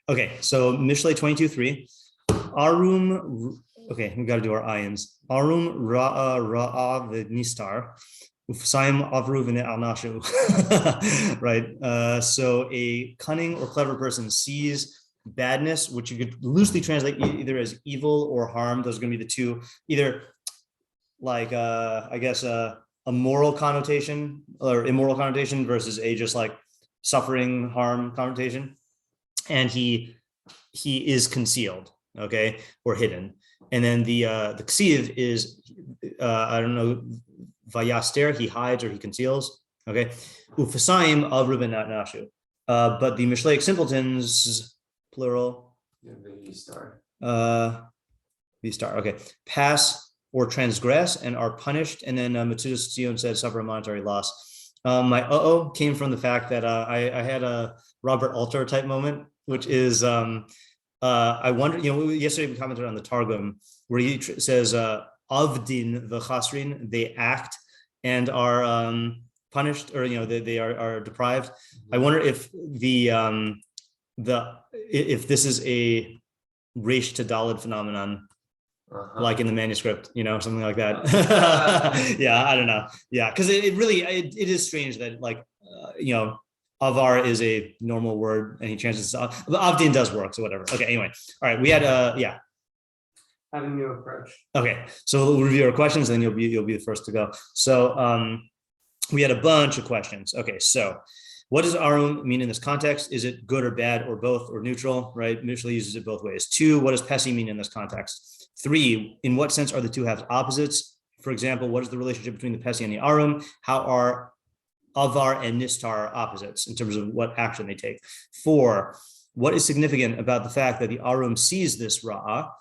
Okay, so Mishlei 22:3. Arum, okay, we got to do our ayins. Arum ra'a v'nistar. Ufsaim avru v'ne'anashu. Right. So a cunning or clever person sees badness, which you could loosely translate either as evil or harm. Those are going to be the two, either like I guess a moral connotation or immoral connotation versus a just like suffering, harm connotation. And he is concealed, okay, or hidden. And then the ksiv is I don't know, Vayaster, he hides or he conceals. Okay. Ufasayim avru v'ne'anashu. But the Mishleic simpletons, plural. Vistar. Vistar. Okay. Pass or transgress and are punished. And then Matsuda said suffer a monetary loss. My came from the fact that I had a Robert Alter type moment, which is I wonder, yesterday we commented on the Targum where he says avdin v'chasrin, they act and are punished, or they are deprived. I wonder if if this is a Reish to Daled phenomenon, like in the manuscript, something like that. Yeah, I don't know. Yeah, because it really is strange that avar is a normal word and he translates it. But avdin does work, so whatever. Okay, anyway, all right, we had having a new approach. Okay, so we'll review our questions, and then you'll be the first to go. So we had a bunch of questions. Okay, so what does arum mean in this context? Is it good or bad or both or neutral? Right, Mishlei uses it both ways. 2, what does pesi mean in this context? 3, in what sense are the two halves opposites? For example, what is the relationship between the pesi and the arum? How are avar and nistar opposites in terms of what action they take? 4, what is significant about the fact that the arum sees this ra'ah?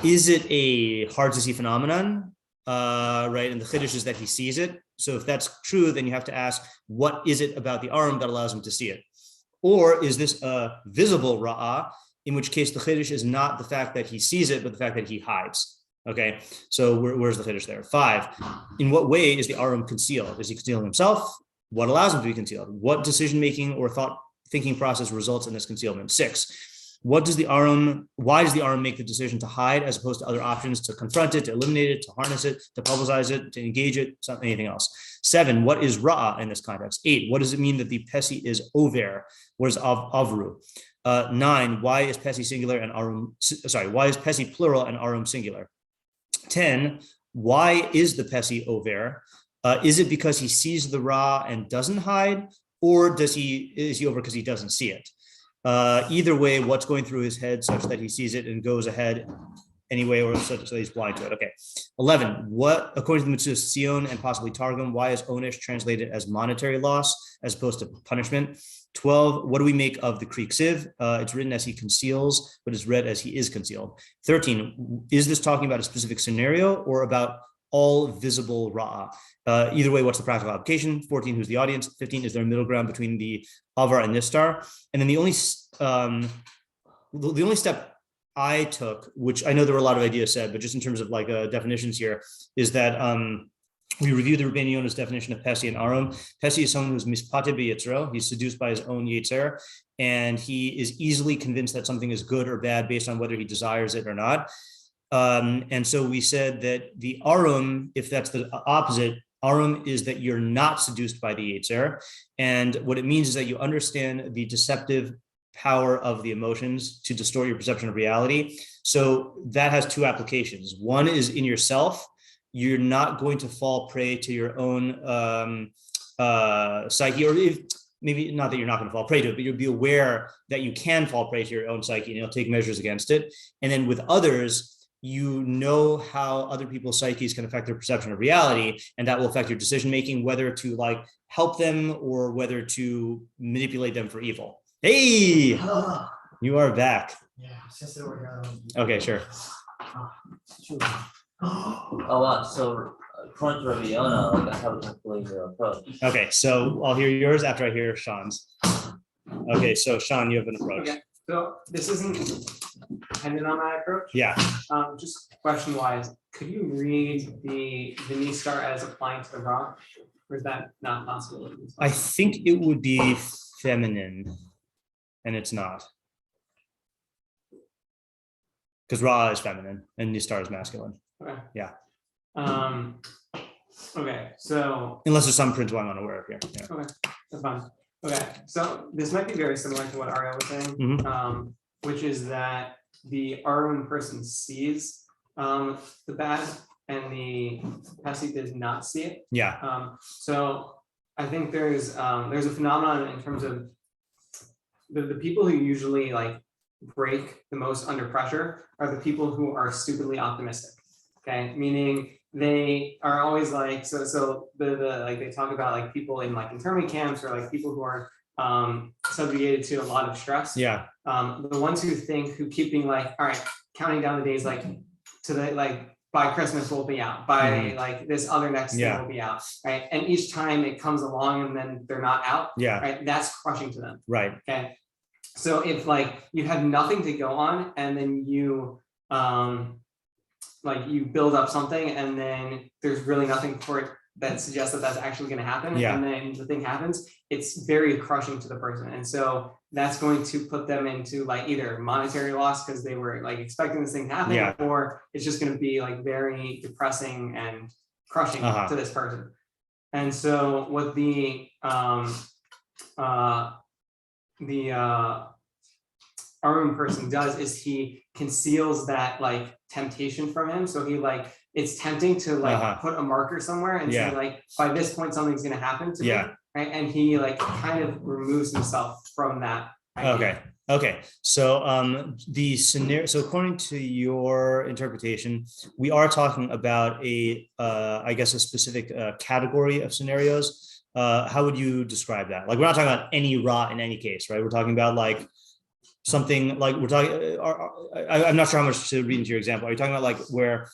Is it a hard to see phenomenon? Right, and the chiddush is that he sees it. So if that's true, then you have to ask, what is it about the arum that allows him to see it? Or is this a visible ra'ah, in which case the chiddush is not the fact that he sees it, but the fact that he hides? Okay, so where's the chiddush there? 5, in what way is the arum concealed? Is he concealing himself? What allows him to be concealed? What decision-making or thought-thinking process results in this concealment? 6, why does the arum make the decision to hide as opposed to other options, to confront it, to eliminate it, to harness it, to publicize it, to engage it, anything else? 7, what is ra'ah in this context? 8, what does it mean that the pesi is over? What is avru? 9, why is pesi singular and arum? Why is pesi plural and arum singular? 10, why is the pesi over? Is it because he sees the ra and doesn't hide, or is he over because he doesn't see it? Either way, what's going through his head such that he sees it and goes ahead anyway, or such that he's blind to it? Okay. 11, what, according to the Matsudat and possibly Targum, why is onish translated as monetary loss as opposed to punishment? 12, what do we make of the Greek siv? It's written as he conceals, but it's read as he is concealed. 13, is this talking about a specific scenario or about all visible ra'ah? Either way, what's the practical application? 14, who's the audience? 15, is there a middle ground between the avar and nistar? And then the only step I took, which I know there were a lot of ideas said, but just in terms of definitions here, is that we reviewed the Rabbi Yonah's definition of pesi and arum. Pesi is someone who's mispate b'yitzro. He's seduced by his own yetzer, and he is easily convinced that something is good or bad based on whether he desires it or not. And so we said that the arum, if that's the opposite, arum is that you're not seduced by the yetzer. And what it means is that you understand the deceptive power of the emotions to distort your perception of reality. So that has 2 applications. One is in yourself. You're not going to fall prey to your own psyche, or maybe not that you're not going to fall prey to it, but you'll be aware that you can fall prey to your own psyche and you'll take measures against it. And then with others, you know how other people's psyches can affect their perception of reality, and that will affect your decision-making, whether to help them or whether to manipulate them for evil. Hey, you are back. Yeah, since they were here. Okay, sure. Oh wow! So according to Rabbi Yonah, I have a completely new approach. Okay, so I'll hear yours after I hear Sean's. Okay, so Sean, you have an approach. Okay, so this isn't dependent on my approach. Yeah. Just question-wise, could you read the nistar as applying to the ra, or is that not possible? I think it would be feminine. and it's not. Because Ra is feminine and Nistar is masculine. Okay. Yeah. Okay, so Unless there's some principle I'm unaware of here. Yeah. okay, that's fine. Okay, so this might be very similar to what Ariel was saying, Mhm. which is that the arum person sees the bad and the Hasi does not see it. Yeah. So I think there's a phenomenon in terms of the people who usually like break the most under pressure are the people who are stupidly optimistic. Okay, meaning they are always like so the like they talk about like people in like internment camps or like people who are subjugated to a lot of stress. Yeah. The ones who keep being like, all right, counting down the days like to the like by Christmas we'll be out, by like this other next thing will be out, right? And each time it comes along and then they're not out, right? That's crushing to them. Right. Okay. So if like you have nothing to go on and then you like you build up something and then there's really nothing for it that suggests that that's actually going to happen, and then the thing happens, it's very crushing to the person. And so that's going to put them into like either monetary loss because they were like expecting this thing to happen, or it's just going to be like very depressing and crushing to this person. And so what the arum person does is he conceals that like temptation from him. So he like, it's tempting to like put a marker somewhere and say like, by this point, something's going to happen to me. Right. And he like kind of removes himself from that idea. Okay. So the scenario, so according to your interpretation, we are talking about I guess a specific category of scenarios. How would you describe that? Like, we're not talking about any Ra in any case, right? We're talking about like something like I'm not sure how much to read into your example. Are you talking about like where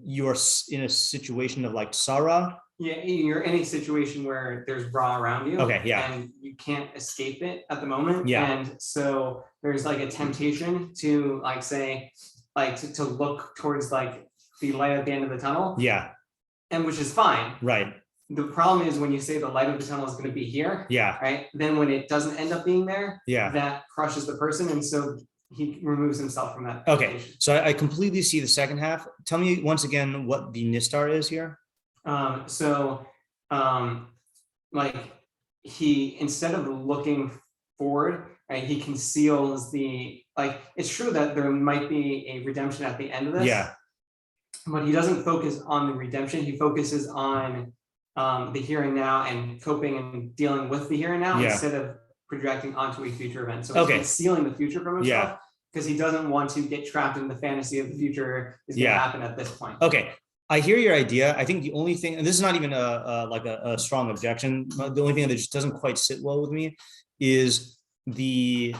you're in a situation of like Sarah? Yeah, you're in a situation where there's Ra around you. Okay, yeah. And you can't escape it at the moment. Yeah. And so there's like a temptation to like say, like to look towards like the light at the end of the tunnel. Yeah. And which is fine. Right. The problem is when you say the light of the tunnel is going to be here. Yeah. Right. Then when it doesn't end up being there, that crushes the person. And so he removes himself from that. Okay. So I completely see the second half. Tell me once again what the Nistar is here. Like he, instead of looking forward, right, he conceals the, like, it's true that there might be a redemption at the end of this. Yeah. But he doesn't focus on the redemption. He focuses on the here and now and coping and dealing with the here and now instead of projecting onto a future event. So he's concealing the future from himself because he doesn't want to get trapped in the fantasy of the future is going to happen at this point. Okay. I hear your idea. I think the only thing, and this is not even a strong objection, the only thing that just doesn't quite sit well with me is this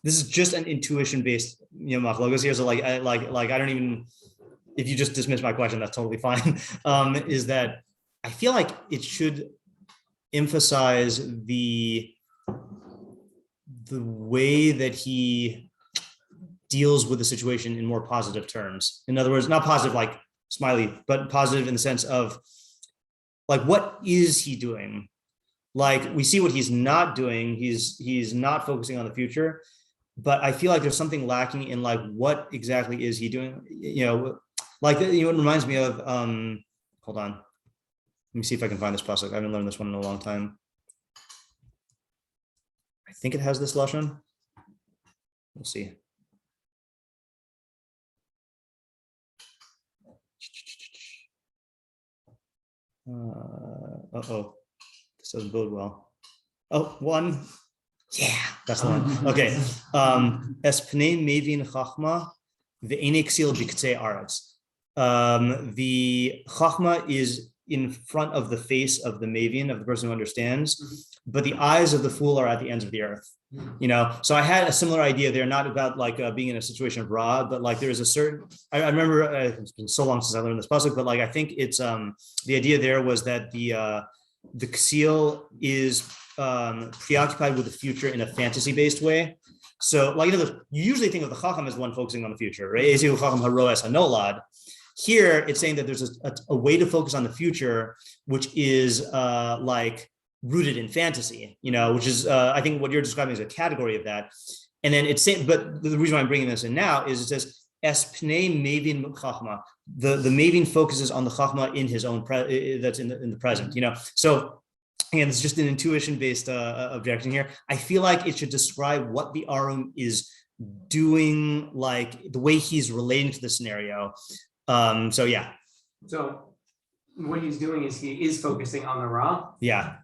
is just an intuition based, machlokes here. So like I don't even, if you just dismiss my question, that's totally fine. Is that I feel like it should emphasize the way that he deals with the situation in more positive terms. In other words, not positive like smiley, but positive in the sense of like, what is he doing? Like, we see what he's not doing. He's not focusing on the future, but I feel like there's something lacking in like, what exactly is he doing? Like, it reminds me of, hold on. Let me see if I can find this pasuk. I haven't learned this one in a long time. I think it has this lashon. We'll see. This doesn't bode well. Oh, one. Yeah, that's the one. Okay. Es pnei mevin chachma ve'enei ksil b'ktzei aretz. The chachma is in front of the face of the mevin, of the person who understands, but the eyes of the fool are at the ends of the earth. So I had a similar idea there, not about like being in a situation of Ra, but like there's a certain, I remember it's been so long since I learned this pasuk, but like I think it's the idea there was that the ksil is preoccupied with the future in a fantasy based way. So like you usually think of the chacham as one focusing on the future, right? Here it's saying that there's a way to focus on the future, which is like rooted in fantasy, which is, I think what you're describing is a category of that. And then it's saying, but the reason why I'm bringing this in now is it says, Es pnei mevin chachma. The mevin focuses on the chachma in his own, that's in the present, So again, it's just an intuition-based objection here. I feel like it should describe what the arum is doing, like the way he's relating to the scenario. So yeah. So what he's doing is he is focusing on the ra. Yeah.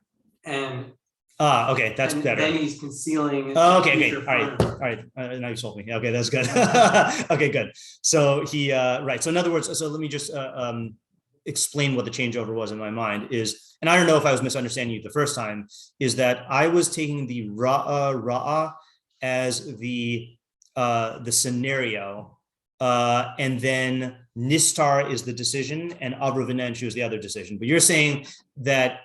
And okay, that's better. Then he's concealing. Okay. All right. Now you sold me. Okay, that's good. Okay, good. So he right. So in other words, so let me just explain what the changeover was in my mind is, and I don't know if I was misunderstanding you the first time, is that I was taking the ra'a as the scenario, and then nistar is the decision, and avruvinenshu is the other decision. But you're saying that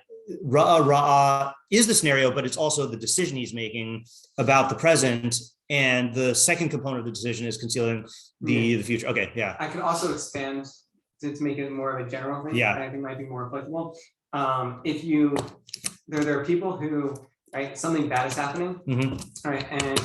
ra'a is the scenario, but it's also the decision he's making about the present, and the second component of the decision is concealing the future. Okay, yeah. I could also expand to make it more of a general thing. Yeah. I think might be more applicable. If there are people who, right, something bad is happening, right, and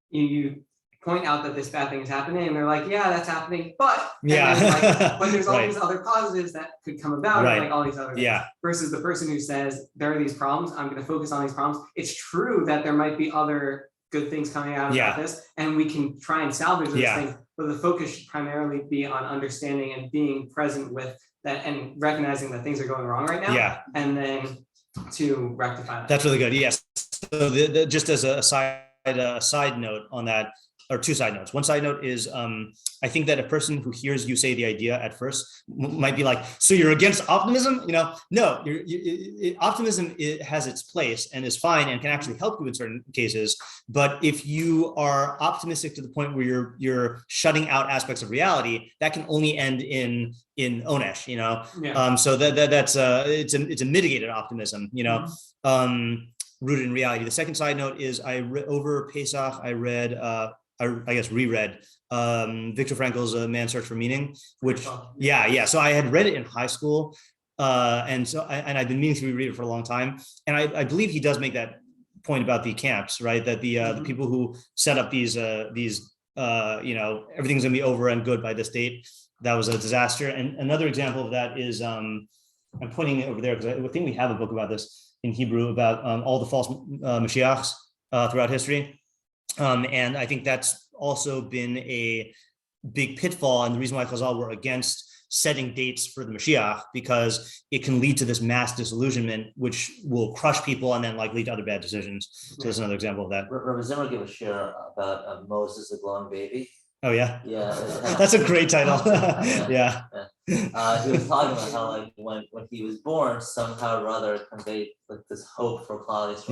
you point out that this bad thing is happening, and they're like, yeah, that's happening, but but there's all these other positives that could come about, and like all these other things. Versus the person who says there are these problems, I'm going to focus on these problems. It's true that there might be other good things coming out of this, and we can try and salvage those things, but the focus should primarily be on understanding and being present with that and recognizing that things are going wrong right now, and then to rectify that. That's really good. Yes. So just as a side note on that, or two side notes. One side note is, I think that a person who hears you say the idea at first might be like, so you're against optimism? No, optimism has its place and is fine and can actually help you in certain cases. But if you are optimistic to the point where you're shutting out aspects of reality, that can only end in onesh, so that's it's a mitigated optimism, rooted in reality. The second side note is over Pesach, I read, I guess reread Viktor Frankl's Man's Search for Meaning, which so I had read it in high school, and I've been meaning to reread it for a long time, and I believe he does make that point about the camps, right? That the people who set up these everything's gonna be over and good by this date, that was a disaster. And another example of that is I'm pointing it over there because I think we have a book about this in Hebrew about all the false Mashiachs throughout history. And I think that's also been a big pitfall, and the reason why Chazal were against setting dates for the Mashiach, because it can lead to this mass disillusionment, which will crush people and then lead to other bad decisions. So that's another example of that. Rabbi Zimmer gave a shiur about Moses, the glowing baby. Oh yeah, yeah, that's a great title. Yeah. He was talking about how when he was born, somehow or other conveyed this hope for qualities.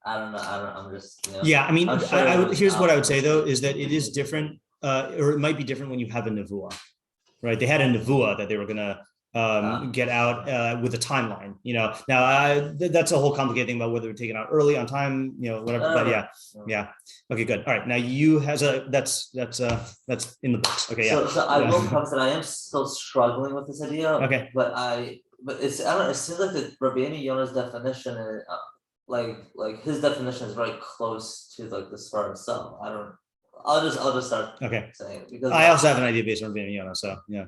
I don't know. I'm just. Yeah, I mean, sure here's what I would say though, is that it is different, or it might be different when you have a nevuah, right? They had a nevuah that they were gonna get out with a timeline. Now that's a whole complicated thing about whether they're taken out early on time, whatever. But yeah. Okay, good. All right, now you has that's in the books. Okay, yeah. So I will come that I am still struggling with this idea. Okay, but it's I don't know. It seems like the Rabbi Yonah's definition is. Like his definition is very close to the Sfar itself. I'll just start saying it because I also have an idea based on Rabbi Yonah, so yeah.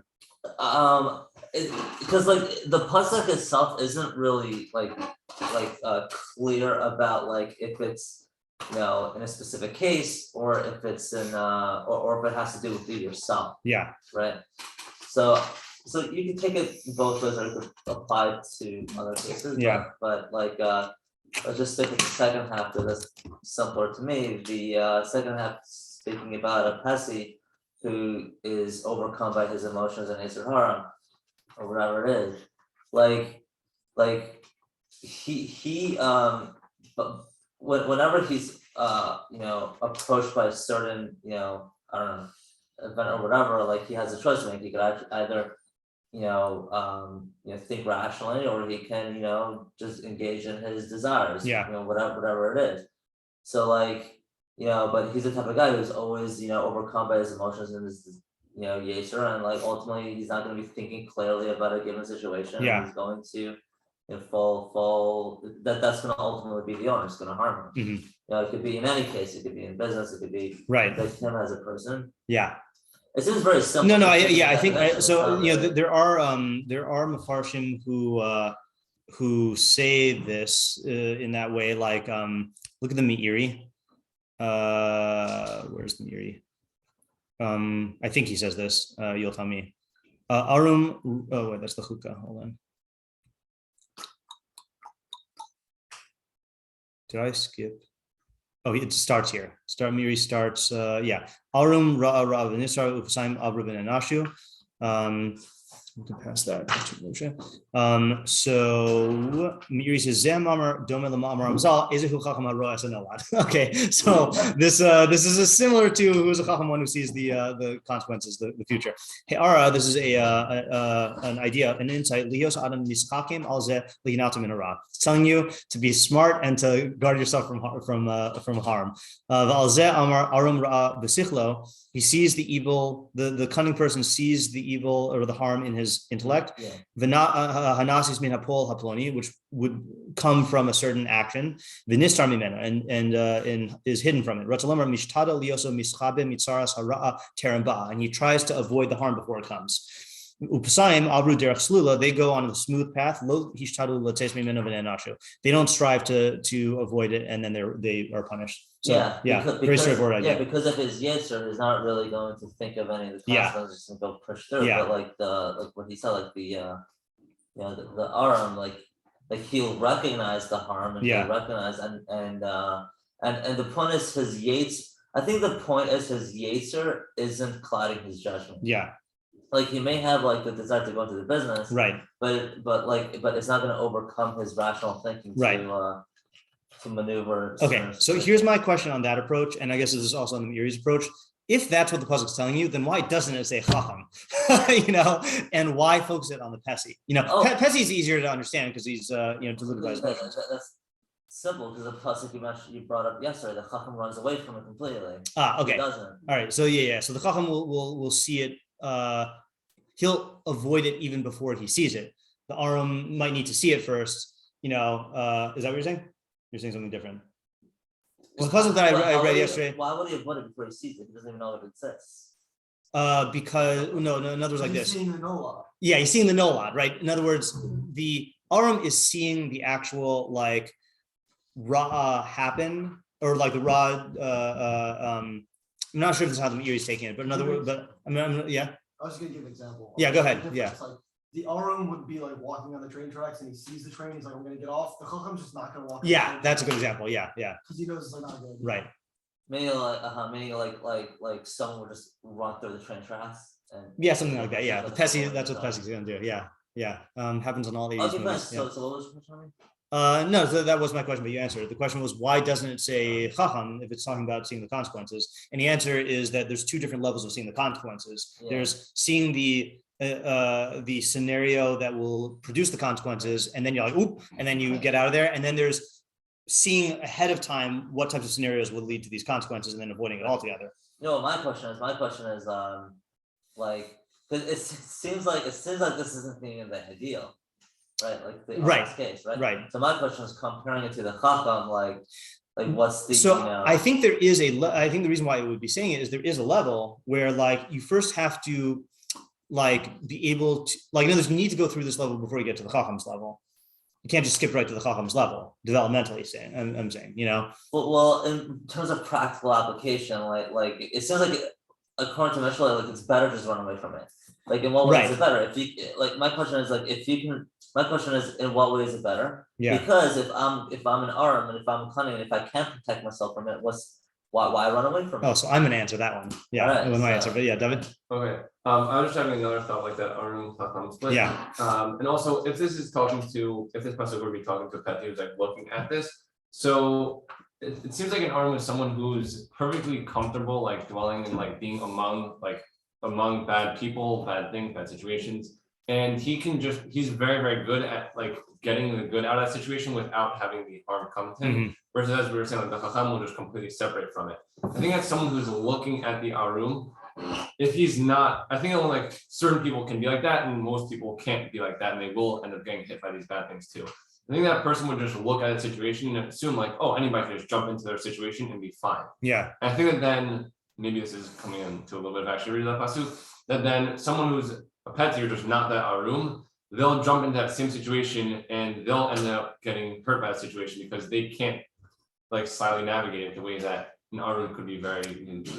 Because the pasuk itself isn't really clear about if it's in a specific case or if it's in or if it has to do with you yourself. Yeah. Right. So you can take it both ways, or it could apply to other cases. Yeah. But let's just stick with the second half because that's simpler to me. The second half speaking about a Pesi who is overcome by his emotions and Yetzer Hara or whatever it is. He whenever he's approached by a certain I don't know event or whatever, he has a choice to make. He could either think rationally, or he can, just engage in his desires, whatever it is. So but he's the type of guy who's always, overcome by his emotions and his, Yetzer, and ultimately he's not going to be thinking clearly about a given situation. Yeah. He's going to, fall that's going to ultimately be the owner. It's going to harm him. Mm-hmm. It could be in any case. It could be in business. It could be right. like him as a person. Yeah. It seems very simple. I think so. There are Mefarshim who say this in that way. Like, look at the Meiri. Where's the Meiri? I think he says this. You'll tell me. Arum. Oh wait, that's the Chukah. Hold on. Did I skip? Oh, it starts here. Meiri starts. Arum ra'a ra'a v'nisar u'p'sayim abra v'nenashu. We can pass that. So Meiri says Zem Amar Dome Lama Amar Amzal Ezehu Chacham Haro Esanelad. Okay, so this is similar to who's a Chacham, one who sees the consequences, the future. Hey Ara, this is an idea, an insight. Lios Adam Niskakim Alze Lihinatum in Ara. It's telling you to be smart and to guard yourself from harm. Alze Amar Arum Ra'a B'sichlo. He sees the evil, the cunning person sees the evil or the harm in his intellect. Hanasis min hapol haploni, which would come from a certain action. V'nistar mimena, and is hidden from it. Ratzalamar mishtada lioso mischabe mitzaras hara'a teramba, and he tries to avoid the harm before it comes. Upasayim abru derech slula, they go on the smooth path. Lo hishtadu lates mimena v'nenashu. They don't strive to avoid it, and then they are punished. So because, very straightforward idea. Yeah, because of his yitzhar, he's not really going to think of any of the consequences and go push through. But like what he said, like the arum, like he'll recognize the harm and he'll recognize and the point is his yitzhar. I think the point is his yitzhar isn't clouding his judgment. Yeah. Like he may have like the desire to go into the business, right? But it's not going to overcome his rational thinking, right? To maneuver. Okay, so here's my question on that approach, and I guess this is also on the Meiri's approach. If that's what the pasuk is telling you, then why doesn't it say chacham? And why focus it on the pesi? Pesi is easier to understand because he's deluded by his emotions. That's simple because the pasuk you brought up yesterday, the chacham runs away from it completely. Okay. He doesn't. All right. So so the chacham will see it. He'll avoid it even before he sees it. The arum might need to see it first. Is that what you're saying? You're saying something different. Well, the pasuk that I read yesterday. Why would he avoid it before he sees it? He doesn't even know what it says. Because in other words, like this. He's seeing the nolad. Yeah, he's seeing the nolad, right? In other words, the arum is seeing the actual like ra happen, or like the ra. I'm not sure if this is how the Meiri is taking it, but in other words, I was just gonna give an example. Yeah, go ahead. Yeah. Like, the arum would be like walking on the train tracks and he sees the train. He's like, I'm going to get off. The chacham's just not going to walk. Yeah, that's a good example. Yeah. Because he knows it's like not good. Right. Maybe like someone would just run through the train tracks. Something like that. Yeah, the pesi. That's what the pesi's going to do. Yeah. Happens on all these. Okay, movies. So what was the question? No, so that was my question, but you answered it. The question was, why doesn't it say chacham if it's talking about seeing the consequences? And the answer is that there's two different levels of seeing the consequences. Yeah. There's seeing the scenario that will produce the consequences, and then you're like, oop, and then you get out of there. And then there's seeing ahead of time what types of scenarios will lead to these consequences, and then avoiding it altogether. My question is like, because it seems like this isn't being the ideal, right? Like the case, right? Right. So my question is comparing it to the chacham, like what's the I think there is I think the reason why it would be saying it is there is a level where like you first have to like be able to, like, in other words, you need to go through this level before you get to the chacham's level. You can't just skip right to the chacham's level, developmentally saying, I'm saying, Well, in terms of practical application, like it sounds like according to Mishlei, like it's better just run away from it. Like in what way is it better? If you like, my question is in what way is it better? Yeah. Because if I'm an arum and if I'm cunning and if I can't protect myself from it, why run away from it? Oh, so I'm gonna answer that one. Yeah, right, with my answer. But yeah, David. Okay. I was just having another thought like that arum split. Yeah. And also, if this pasuk would be talking to a pet who's like looking at this, so it seems like an arum is someone who's perfectly comfortable like dwelling and like being among bad people, bad things, bad situations, and he's very, very good at like getting the good out of that situation without having the harm come to him. Mm-hmm. Versus, as we were saying, like the chacham will just completely separate from it. I think that's someone who's looking at the arum if he's not, I think only like certain people can be like that, and most people can't be like that, and they will end up getting hit by these bad things too. I think that person would just look at a situation and assume like, oh, anybody can just jump into their situation and be fine. Yeah. And I think that then, maybe this is coming into a little bit of actually reading that pasuk, that then someone who's a petty or just not that arum, they'll jump into that same situation and they'll end up getting hurt by that situation because they can't like slyly navigate it the way that an arum could be very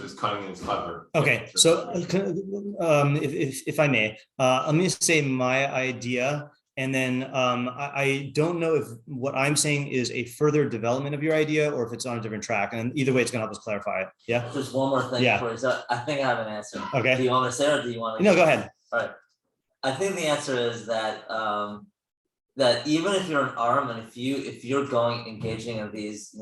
as cunning and as clever. Okay, so if I may, let me say my idea. And then I don't know if what I'm saying is a further development of your idea or if it's on a different track. And either way, it's going to help us clarify it. Yeah. Just one more thing. Yeah. So I think I have an answer. Okay. Do you want me to say it or do you want to? No, go ahead. All right. I think the answer is that that even if you're an arum and if you're engaging in these,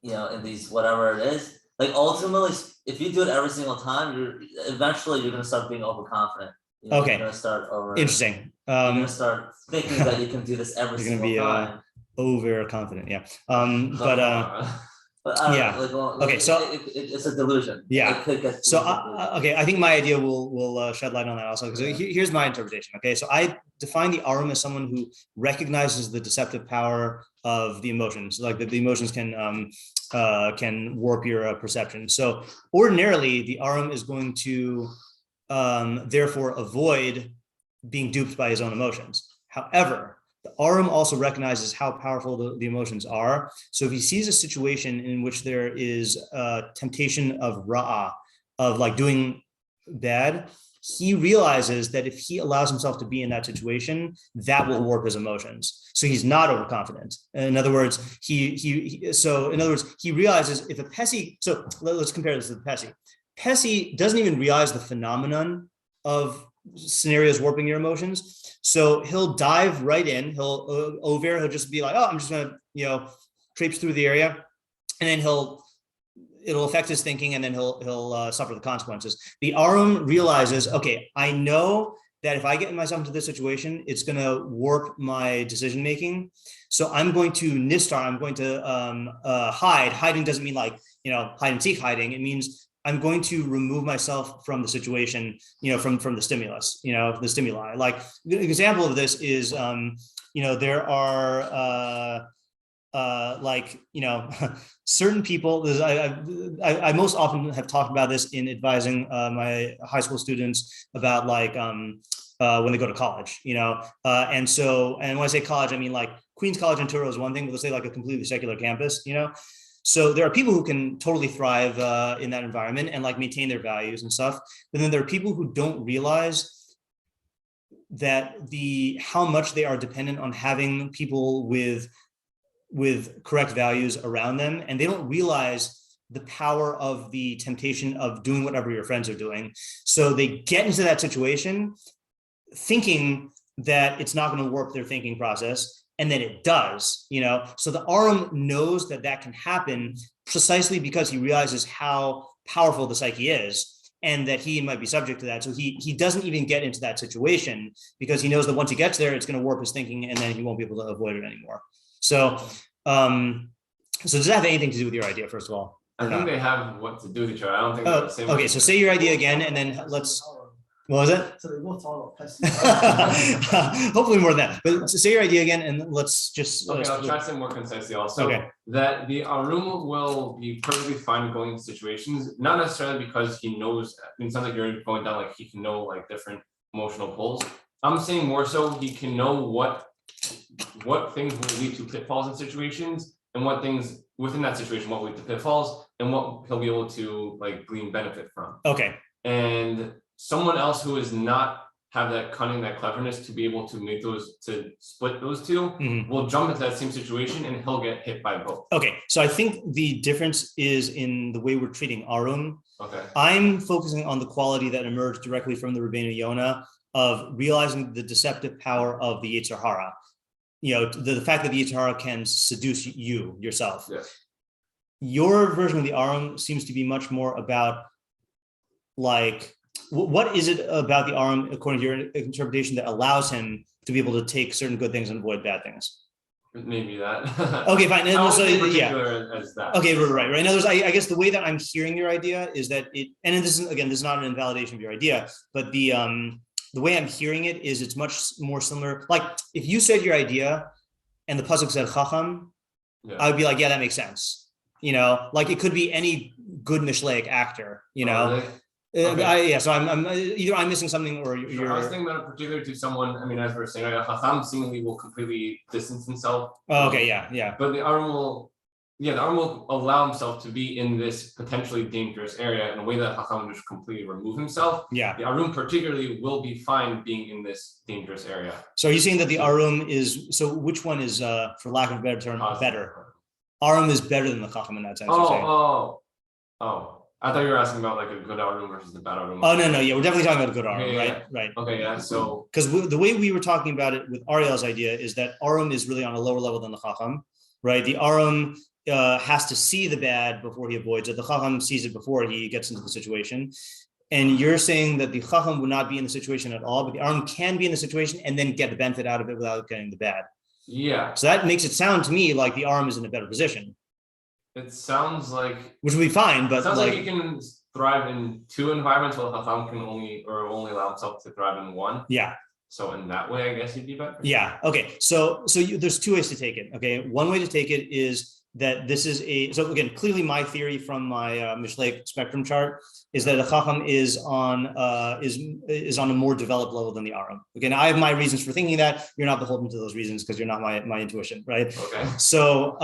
in these whatever it is, like ultimately, if you do it every single time, eventually you're going to start being overconfident. Okay. You're going to start Interesting. You're going to start thinking that you can do this every single time. Overconfident. Yeah. But yeah. Okay. So it's a delusion. Yeah. So okay, I think my idea will shed light on that also, because here's my interpretation. Okay, so I define the arum as someone who recognizes the deceptive power of the emotions, like the emotions can warp your perception. So ordinarily, the arum is going to therefore avoid being duped by his own emotions. However, the arum also recognizes how powerful the emotions are. So if he sees a situation in which there is a temptation of ra'ah, of like doing bad, he realizes that if he allows himself to be in that situation, that will warp his emotions. So he's not overconfident. In other words, he realizes if a Pessi, so let's compare this to the Pessi. Pessi doesn't even realize the phenomenon of scenarios warping your emotions. So he'll dive right in. He'll just be like, oh, I'm just gonna, traipse through the area, and then it'll affect his thinking, and then he'll suffer the consequences. The arum realizes, okay, I know that if I get myself into this situation, it's going to warp my decision making. So I'm going to nistar. I'm going to hide. Hiding doesn't mean like hide and seek hiding. It means I'm going to remove myself from the situation, from the stimulus, the stimuli. Like an example of this is, there are certain people. I most often have talked about this in advising my high school students about when they go to college, and when I say college, I mean like Queens College in Truro is one thing, but let's say like a completely secular campus, So there are people who can totally thrive in that environment and like maintain their values and stuff. But then there are people who don't realize that how much they are dependent on having people with correct values around them. And they don't realize the power of the temptation of doing whatever your friends are doing. So they get into that situation thinking that it's not going to warp their thinking process. And then it does, So the arum knows that can happen precisely because he realizes how powerful the psyche is and that he might be subject to that. So he doesn't even get into that situation because he knows that once he gets there, it's going to warp his thinking and then he won't be able to avoid it anymore. So, so does that have anything to do with your idea, first of all? I think they have what to do with each other. I don't think they're the same. Okay, so say your idea again, and then what was it? So they both talk about pesky. Hopefully more than that. But say your idea again, and let's just. Okay, I'll try to say more concisely also. Okay. That the arum will be perfectly fine going into situations, not necessarily because he knows. It sounds like you're going down like he can know like different emotional pulls. I'm saying more so he can know what things will lead to pitfalls in situations, and what things within that situation what will lead to pitfalls, and what he'll be able to like glean benefit from. Okay. And someone else who is not have that cunning, that cleverness to be able to make to split those two, will jump into that same situation and he'll get hit by both. Okay, so I think the difference is in the way we're treating arum. Okay. I'm focusing on the quality that emerged directly from the Rabbeinu Yonah of realizing the deceptive power of the Yetzer Hara. The fact that the Yetzer Hara can seduce yourself. Yes. Your version of the arum seems to be much more about what is it about the arum, according to your interpretation, that allows him to be able to take certain good things and avoid bad things? Maybe that. Okay, fine. I So, wouldn't be yeah. particular as that. Okay, right. In other words, I guess the way that I'm hearing your idea is that and this is not an invalidation of your idea, but the way I'm hearing it is it's much more similar. Like if you said your idea and the pasuk said chacham, I would be like, yeah, that makes sense. Like it could be any good Mishleic actor, Really? Okay. So I'm either I'm missing something or Sure. you're. I was thinking about it particularly to someone. I mean, as we were saying, Chacham seemingly will completely distance himself. Oh, okay, yeah. But the arum will allow himself to be in this potentially dangerous area in a way that Chacham will just completely remove himself. Yeah. The arum particularly will be fine being in this dangerous area. So are you saying that the arum is? So which one is, for lack of a better term, better? Arum is better than the Chacham in that sense. Oh. I thought you were asking about like a good arum versus the bad arum. Oh, no. Yeah, we're definitely talking about a good arum, yeah. Right. Okay, yeah. So because the way we were talking about it with Ariel's idea is that arum is really on a lower level than the Chacham, right? The arum has to see the bad before he avoids it. The Chacham sees it before he gets into the situation. And you're saying that the Chacham would not be in the situation at all, but the arum can be in the situation and then get the benefit out of it without getting the bad. Yeah. So that makes it sound to me like the arum is in a better position. It sounds like, which would be fine, but it sounds like he can thrive in two environments, while Chacham can only allow himself to thrive in one. Yeah. So in that way, I guess he'd be better. Yeah. Okay. So there's two ways to take it. Okay. One way to take it is that this is so again, clearly my theory from my Mishleic spectrum chart is that the Chacham is on a more developed level than the arum. Again, I have my reasons for thinking that. You're not beholden to those reasons because you're not my intuition, right? Okay. So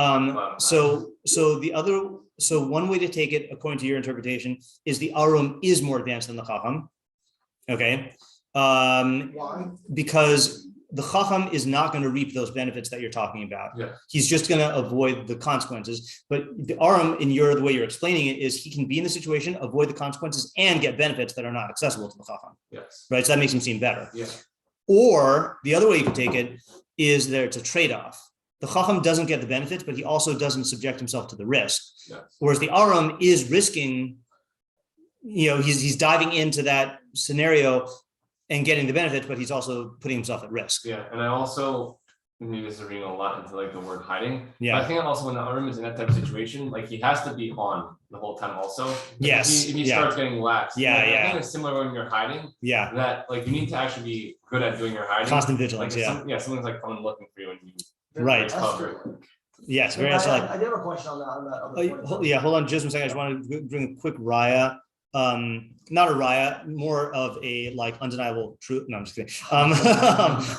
one way to take it, according to your interpretation, is the arum is more advanced than the Chacham. Okay. Why? Because the Chacham is not going to reap those benefits that you're talking about. Yeah. He's just going to avoid the consequences. But the arum, the way you're explaining it, is he can be in the situation, avoid the consequences, and get benefits that are not accessible to the Chacham. Yes. Right. So that makes him seem better. Yeah. Or the other way you can take it is that it's a trade-off. The Chacham doesn't get the benefits, but he also doesn't subject himself to the risk. Yes. Whereas the arum is risking, he's diving into that scenario and getting the benefits, but he's also putting himself at risk. Yeah, and I also maybe this is reading a lot into like the word hiding. Yeah. But I think also when the arum is in that type of situation, like he has to be on the whole time also. Yes. If he starts getting lax. Yeah, like, yeah. I think it's similar when you're hiding. Yeah. That like you need to actually be good at doing your hiding. Constant vigilance. Like, Yeah. Someone's like coming looking for you and you Right. cover. Yes. Very I much like. do have a question on that. Yeah. Hold on just a second. I just want to bring a quick raya. Not a raya, more of a like undeniable truth. No, I'm just kidding.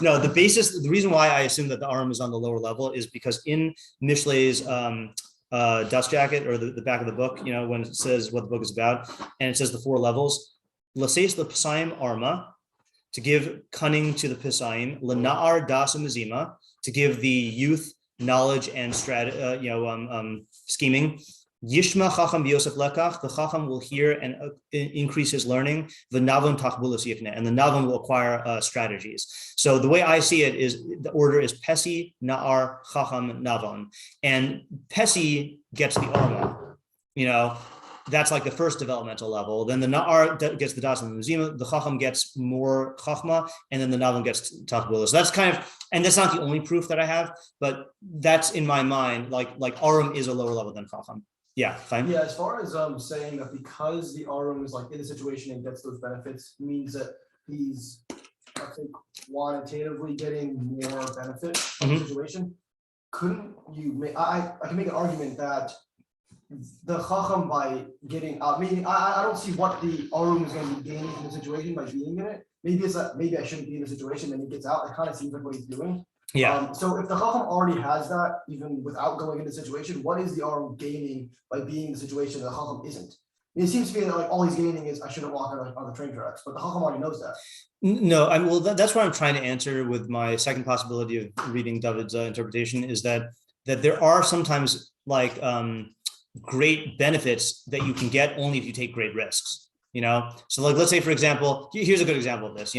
No, the reason why I assume that the arum is on the lower level is because in Mishlei's dust jacket or the back of the book, when it says what the book is about, and it says the 4 levels, Laseis the Pisaim Arma, to give cunning to the Pisaim, Lana'ar Das Mizima, to give the youth knowledge and scheming. Yishma Chacham Yosef Lekach, the Chacham will hear and increase his learning. The Navam Tachbulas Yikne, and the Navam will acquire strategies. So the way I see it is the order is Pesi, Na'ar, Chacham, Navan, and Pesi gets the Arma. That's like the first developmental level. Then the Na'ar gets the Das and Muzima. The Chacham gets more Chachma, and then the Navam gets Tachbulas. So that's kind of, and that's not the only proof that I have, but that's in my mind. Like Arum is a lower level than Chacham. Yeah, fine. Yeah, as far as saying that because the arum is like in the situation and gets those benefits means that he's, I think, quantitatively getting more benefit from the situation. Couldn't you make? I can make an argument that the Chacham by getting meaning I don't see what the arum is going to be gaining from the situation by being in it. Maybe it's that maybe I shouldn't be in the situation, then he gets out. It kind of seems like what he's doing. Yeah. So if the Chacham already has that, even without going into the situation, what is the arum gaining by being in the situation that the Chacham isn't? It seems to me that like all he's gaining is I shouldn't walk on the train tracks, but the Chacham already knows that. No, that's what I'm trying to answer with my second possibility of reading David's interpretation is that there are sometimes like great benefits that you can get only if you take great risks. So like let's say for example, here's a good example of this.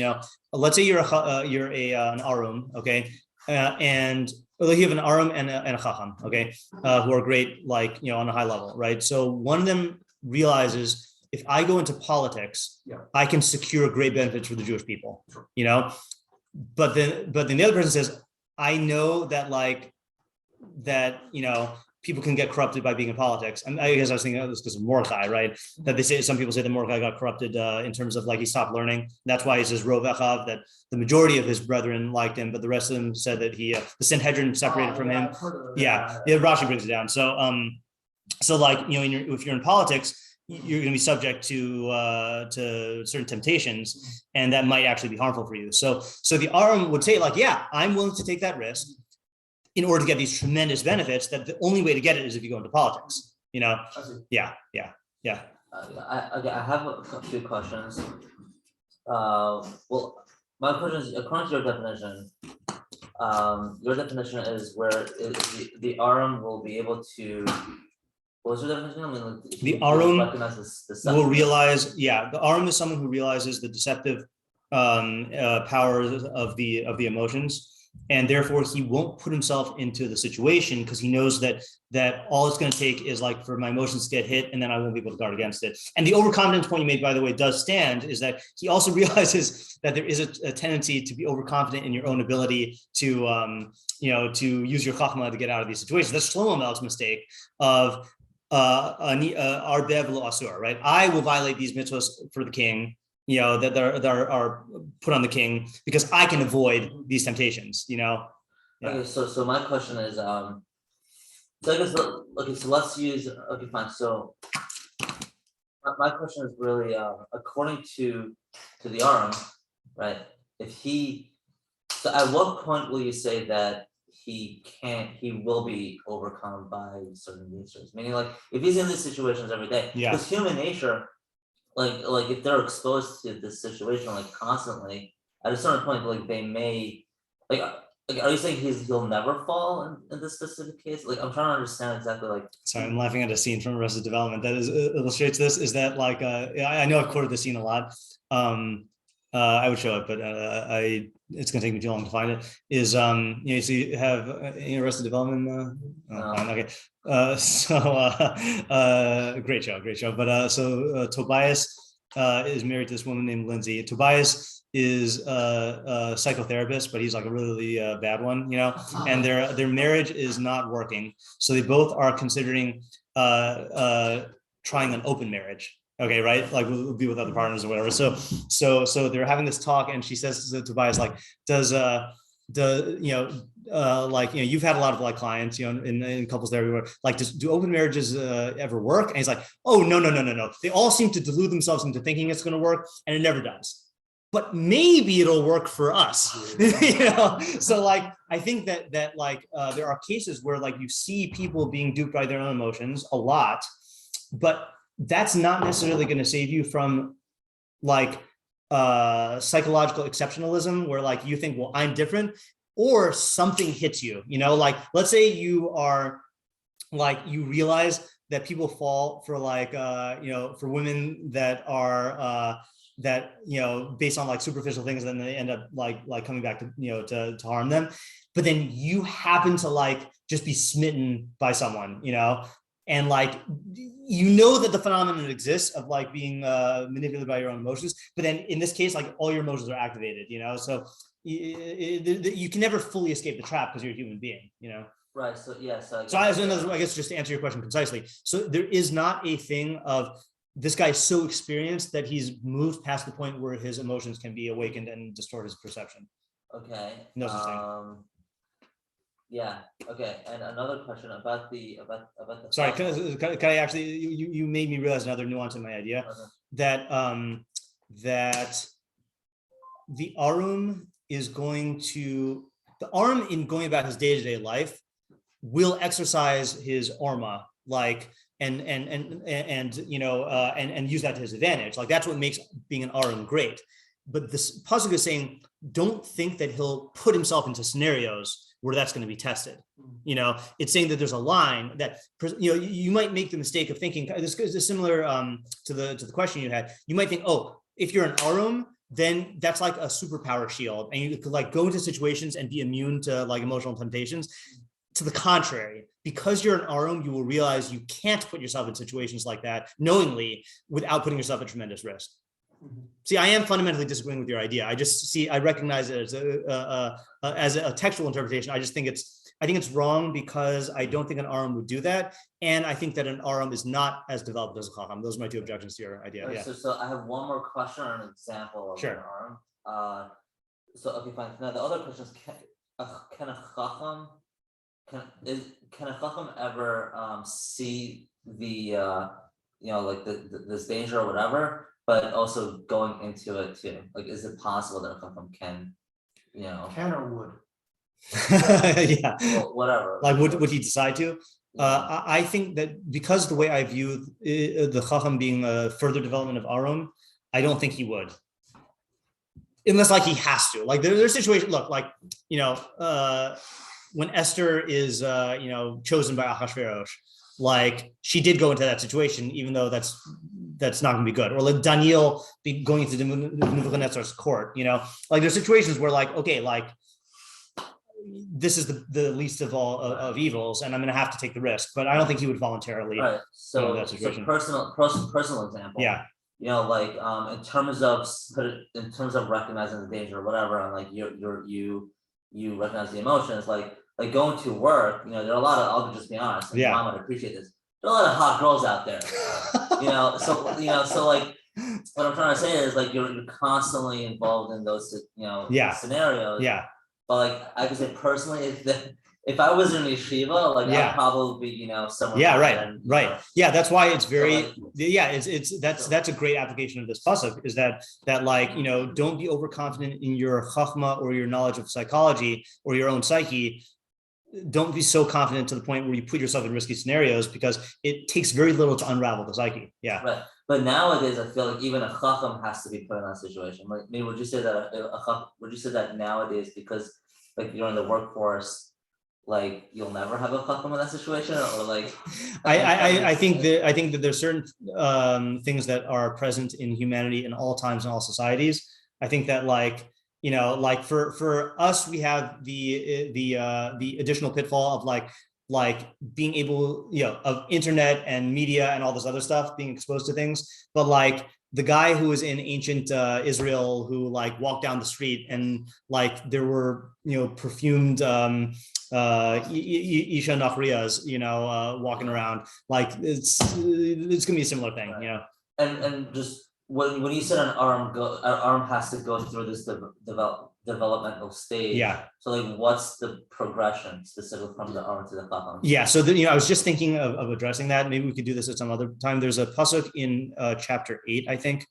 Let's say you're an arum, okay. And you have an arum and a chacham, okay, who are great, like, on a high level, right? So one of them realizes if I go into politics, I can secure great benefits for the Jewish people, But then the other person says, I know that like people can get corrupted by being in politics. And I guess I was thinking of this because of Mordechai, right? That they say, some people say that Mordechai got corrupted in terms of like he stopped learning. That's why he says Rov Echav, that the majority of his brethren liked him, but the rest of them said that he, the Sanhedrin separated from him. Yeah, Rashi brings it down. So, like, if you're in politics, you're going to be subject to certain temptations, and that might actually be harmful for you. So the arum would say, like, yeah, I'm willing to take that risk in order to get these tremendous benefits. That the only way to get it is if you go into politics. Yeah. I have a few questions. Well, my question is, according to your definition is where the arum will be able to. What's your definition? I mean, the arum will realize. Yeah, the arum is someone who realizes the deceptive powers of the emotions. And therefore, he won't put himself into the situation because he knows that all it's going to take is like for my emotions to get hit, and then I won't be able to guard against it. And the overconfidence point you made, by the way, does stand, is that he also realizes that there is a tendency to be overconfident in your own ability to use your chachma to get out of these situations. That's Shlomo Melech's mistake of arbev lo asur, right? I will violate these mitzvahs for the king. That are put on the king because I can avoid these temptations. Yeah. Okay, so my question is, so I guess so let's use fine. So my question is really according to the arum, right? So at what point will you say that he will be overcome by certain natures? Meaning, like, if he's in these situations every day, because human nature. Like if they're exposed to this situation like constantly, at a certain point, like they may, like are you saying he'll never fall in this specific case? Like I'm trying to understand exactly like. Sorry, I'm laughing at a scene from Arrested Development that illustrates this. Is that like I know I've quoted the scene a lot. I would show it, but it's gonna take me too long to find it. Is so you have Arrested Development? Okay. Great show. But Tobias is married to this woman named Lindsay. Tobias is a psychotherapist, but he's like a really bad one, and their marriage is not working. So they both are considering trying an open marriage. Okay, right? Like we'll be with other partners or whatever. So they're having this talk, and she says to Tobias, like, you've had a lot of like clients, in couples there everywhere. Like, do open marriages ever work? And he's like, oh, no. They all seem to delude themselves into thinking it's going to work, and it never does. But maybe it'll work for us, So like, I think that there are cases where like you see people being duped by their own emotions a lot, but that's not necessarily going to save you from like psychological exceptionalism, where like you think, well, I'm different, or something hits you, like let's say you are like, you realize that people fall for like, for women that are based on like superficial things, and then they end up like coming back to, to harm them. But then you happen to like just be smitten by someone, and like, that the phenomenon exists of like being manipulated by your own emotions. But then in this case, like all your emotions are activated, so you can never fully escape the trap because you're a human being, Right. So yeah. So I guess just to answer your question concisely, so there is not a thing of this guy is so experienced that he's moved past the point where his emotions can be awakened and distort his perception. Okay. No such thing. Yeah. Okay. And another question about the. Sorry, can I actually? You made me realize another nuance in my idea. Okay. That the arum is going to in going about his day-to-day life will exercise his orma, like and use that to his advantage. Like that's what makes being an arum great. But this pasuk is saying, don't think that he'll put himself into scenarios where that's going to be tested. It's saying that there's a line that, you might make the mistake of thinking, this is similar to the question you had. You might think, oh, if you're an arum, then that's like a superpower shield, and you could like go into situations and be immune to like emotional temptations. To the contrary, because you're an arum, you will realize you can't put yourself in situations like that knowingly without putting yourself at tremendous risk. See, I am fundamentally disagreeing with your idea. I recognize it as a textual interpretation. I just think I think it's wrong because I don't think an arum would do that, and I think that an arum is not as developed as a chacham. Those are my two objections to your idea. Right, Yeah. So I have one more question or an example of Sure. an arum. So okay, fine. Now the other question is, can a chacham ever see the like this danger or whatever, but also going into it too? Like, is it possible that a chacham can, Can or would? Yeah. well, whatever. Like, would he decide to? I think that because the way I view the chacham being a further development of arum, I don't think he would. Unless like he has to. Like there's situations, look, like, when Esther is chosen by Ahasuerus, like she did go into that situation, even though that's not going to be good. Or like Daniel be going into Nebuchadnezzar's court, like there's situations where like, okay, like this is the least of all of evils, and I'm going to have to take the risk. But I don't think he would voluntarily. Right. So, that situation. personal example. Yeah. Like in terms of recognizing the danger or whatever, and like you recognize the emotions, like going to work. There are a lot of, I'll just be honest, and Mom would appreciate this. There are a lot of hot girls out there. So like what I'm trying to say is like you're constantly involved in those scenarios. Yeah. But like I could say personally, if I was in yeshiva, like I'd probably be somewhere. Yeah, right. Yeah, that's why it's very so that's a great application of this pasuk, is that like don't be overconfident in your chachma or your knowledge of psychology or your own psyche. Don't be so confident to the point where you put yourself in risky scenarios, because it takes very little to unravel the psyche. Yeah. Right. But nowadays, I feel like even a chacham has to be put in that situation. Like, maybe would you say that nowadays, because like you're in the workforce, like you'll never have a chacham in that situation, or like? I think that there's certain things that are present in humanity in all times and all societies. I think that like for us, we have the additional pitfall of like being able, of internet and media and all this other stuff, being exposed to things. But like the guy who was in ancient Israel, who like walked down the street and like there were, perfumed Isha Nachriyas, walking around, like it's gonna be a similar thing, And just when you said an arum has to go through this developmental stage. Yeah. So like, what's the progression specifically from the arum to the chacham? Yeah. So I was just thinking of addressing that. Maybe we could do this at some other time. There's a pasuk in chapter 8, I think,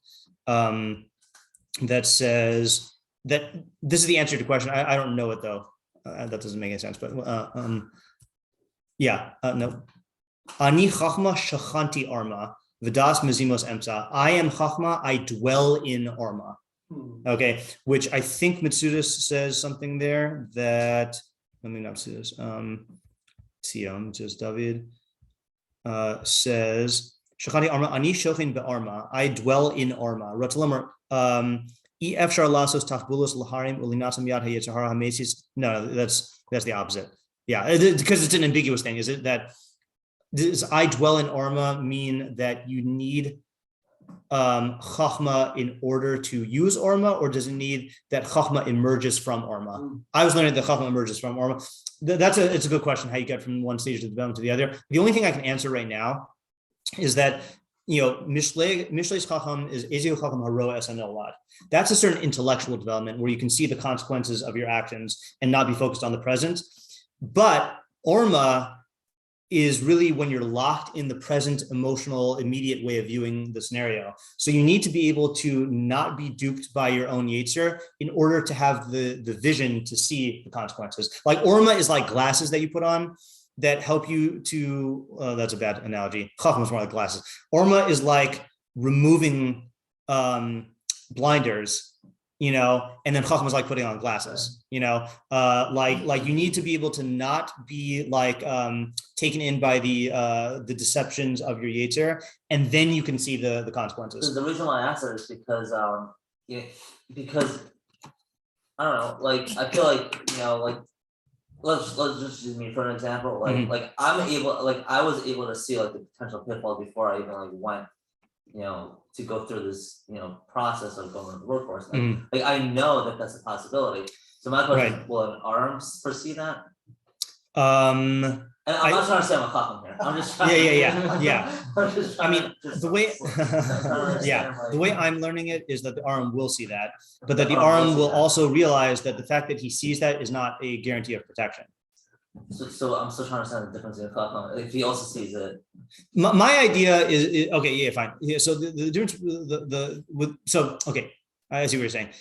that says that this is the answer to the question. I don't know it though. That doesn't make any sense. But no. Ani chachma shachanti arma. V'das mezimos emsa. I am chachma, I dwell in arma. Okay, which I think Matsudas says something there that, let me not see this. Sion, says David, says, Shachani arma, ani shochin be'arma, I dwell in arma. Ratalamer, efshar lasos tachbulos laharim ulinasam yad hayetzahara hamesis. No, that's the opposite. Yeah, because it's an ambiguous thing. Is it that? Does I dwell in Orma mean that you need Chachma in order to use Orma, or does it need that Chachma emerges from Orma? I was learning that Chachma emerges from Orma. It's a good question, how you get from one stage of development to the other. The only thing I can answer right now is that Mishlei's Chacham is Ezeu Chacham Haroa Esanolad. That's a certain intellectual development where you can see the consequences of your actions and not be focused on the present. But Orma is really when you're locked in the present, emotional, immediate way of viewing the scenario. So you need to be able to not be duped by your own yetzer in order to have the vision to see the consequences. Like Orma is like glasses that you put on that help you to, that's a bad analogy. Chacham is more like glasses. Orma is like removing blinders, and then Chacham is like putting on glasses, like you need to be able to not be like taken in by the deceptions of your yetzer, and then you can see the consequences. The reason why I asked it is because I don't know, like I feel like let's just use me for an example. Like I was able to see like the potential pitfall before I even like went to go through this, process of going to the workforce. Like I know that that's a possibility. So my question is, will an arum foresee that? And I'm not trying to say I'm a chacham here. I'm just trying yeah. I mean, the way I'm learning it is that the arum will see that, but that the arum will also realize that the fact that he sees that is not a guarantee of protection. So I'm still trying to understand the difference in chacham. If he also sees it. My idea is okay. Yeah, fine. Yeah, so the difference, I see what you're saying.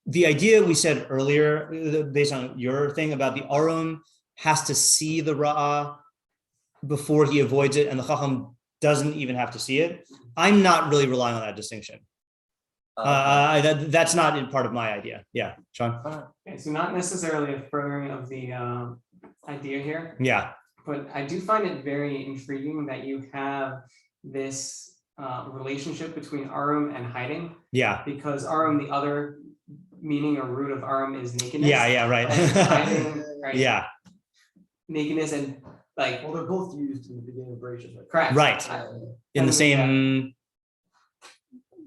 The idea we said earlier, based on your thing about the arum has to see the ra'ah before he avoids it, and the chacham doesn't even have to see it. I'm not really relying on that distinction. That's not in part of my idea. Yeah, Sean? Okay, so not necessarily a furthering of the idea here. Yeah. But I do find it very intriguing that you have this relationship between arum and hiding. Yeah. Because arum, the other meaning or root of arum is nakedness. Yeah, right. Hiding, right? Yeah. Nakedness and like. Well, they're both used in the beginning of Bereshit. Correct. Right. In the same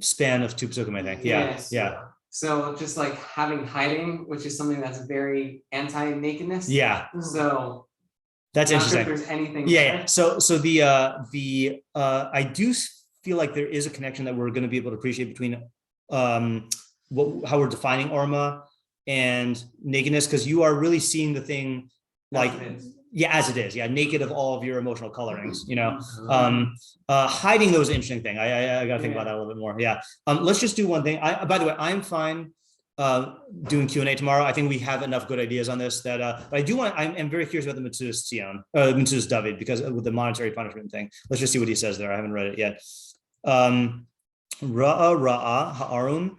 span of two pasukim, I think. Yeah. Yes. Yeah. So just like having hiding, which is something that's very anti-nakedness. Yeah. So that's interesting. If there's anything. Yeah. So I do feel like there is a connection that we're going to be able to appreciate between how we're defining orma and nakedness, because you are really seeing the thing like as it is, naked of all of your emotional colorings, hiding those interesting thing. I gotta think about that a little bit more. Let's just do one thing. By the way, I'm fine doing Q&A tomorrow. I think we have enough good ideas on this that but I'm very curious about the Metzudas David, because with the monetary punishment thing. Let's just see what he says there. I haven't read it yet. Ra'a ha'arum.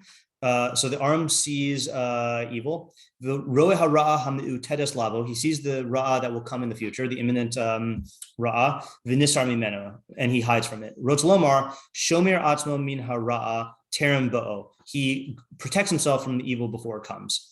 So the arum sees evil. The roe hara'a hami'utedes lavo. He sees the ra'a that will come in the future, the imminent ra'a. V'nisar mimeno, and he hides from it. Rotz lomar shomer atzmo min hara'a terem bo'o. He protects himself from the evil before it comes.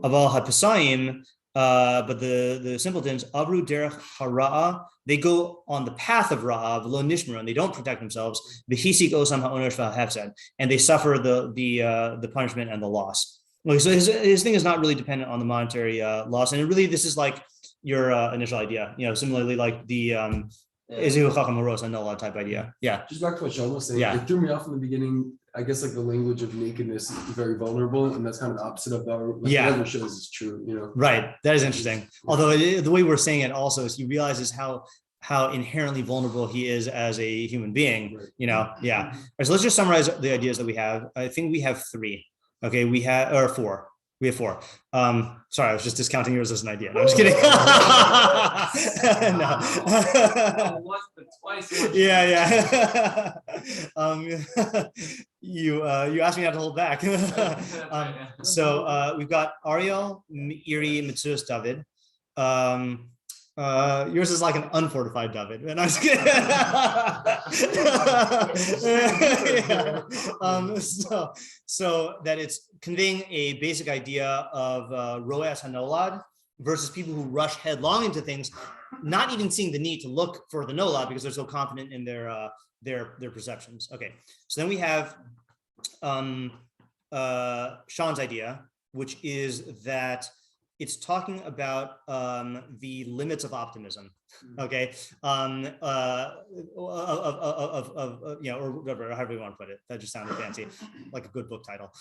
Aval ha'pesayim. But the simpletons, avru derech hara'a, they go on the path of ra'a, v'lo nishmeru, and they don't protect themselves. V'hisik osam ha'onesh v'ha'hefsed, and they suffer the punishment and the loss. Okay, so his thing is not really dependent on the monetary loss, and this is like your initial idea. Similarly, like the Ezehu Chacham Haros and Nola type idea. Yeah. Just back to what Sean was saying. It threw me off in the beginning. I guess like the language of nakedness is very vulnerable, and that's kind of the opposite of whatever shows is true. Right. That is interesting. Although the way we're saying it also is he realizes how inherently vulnerable he is as a human being. Right. Yeah. All right, so let's just summarize the ideas that we have. I think we have 3. Okay, we have 4. We have 4. Sorry, I was just discounting yours as an idea. No, I'm just kidding. No. Once, but twice. Yeah. You asked me not to hold back. So we've got Ariel, Meiri, Metzudas David. Yours is like an unfortified David, and I'm just kidding. So that it's conveying a basic idea of roas hanolad versus people who rush headlong into things, not even seeing the need to look for the nolad because they're so confident in their perceptions. Okay, so then we have Sean's idea, which is that it's talking about the limits of optimism, okay, or whatever, however you want to put it. That just sounded fancy, like a good book title.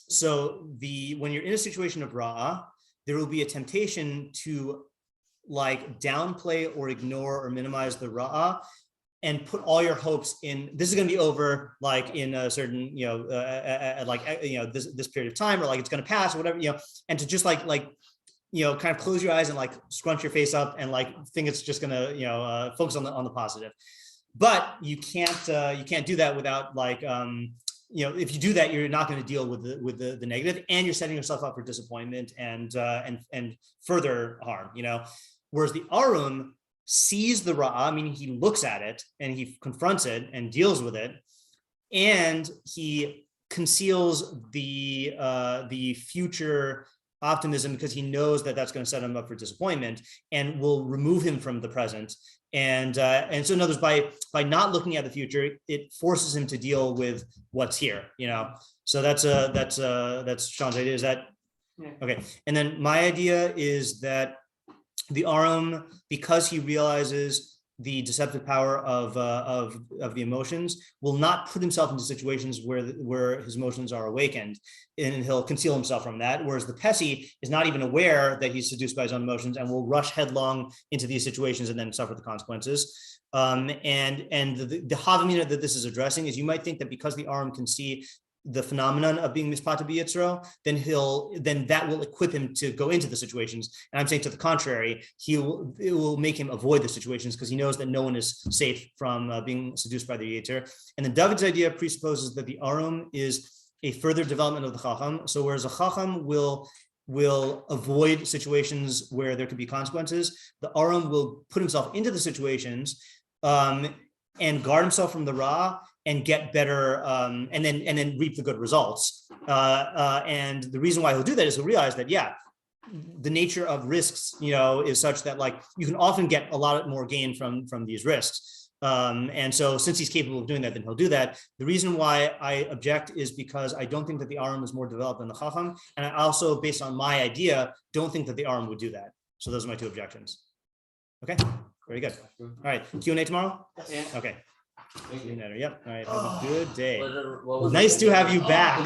So when you're in a situation of ra'ah, there will be a temptation to like downplay or ignore or minimize the ra'ah and put all your hopes in, this is going to be over like in a certain, this period of time, or like it's going to pass or whatever, and to just kind of close your eyes and like scrunch your face up and like think it's just going to, focus on the positive. But you can't do that without like, if you do that, you're not going to deal with the negative, and you're setting yourself up for disappointment and further harm, whereas the arum sees the ra'ah, meaning he looks at it and he confronts it and deals with it, and he conceals the future optimism because he knows that that's going to set him up for disappointment and will remove him from the present. And so in other words, by not looking at the future, it forces him to deal with what's here. So that's Sean's idea. Is that okay? And then my idea is that the arum, because he realizes the deceptive power of the emotions, will not put himself into situations where his emotions are awakened, and he'll conceal himself from that. Whereas the Pesi is not even aware that he's seduced by his own emotions and will rush headlong into these situations and then suffer the consequences. And the Havamina that this is addressing is, you might think that because the arum can see the phenomenon of being mispata b'yitzro, then that will equip him to go into the situations. And I'm saying to the contrary, it will make him avoid the situations because he knows that no one is safe from being seduced by the yetzer. And then David's idea presupposes that the arum is a further development of the chacham. So whereas a chacham will avoid situations where there could be consequences, the arum will put himself into the situations and guard himself from the ra, and get better, and then reap the good results. And the reason why he'll do that is he'll realize that, the nature of risks, is such that like you can often get a lot more gain from these risks. And so since he's capable of doing that, then he'll do that. The reason why I object is because I don't think that the arum is more developed than the chacham. And I also, based on my idea, don't think that the arum would do that. So those are my two objections. Okay, very good. All right, Q&A tomorrow? Yeah. Okay. Yep. All right. Have a good day. What was Nice to have you back.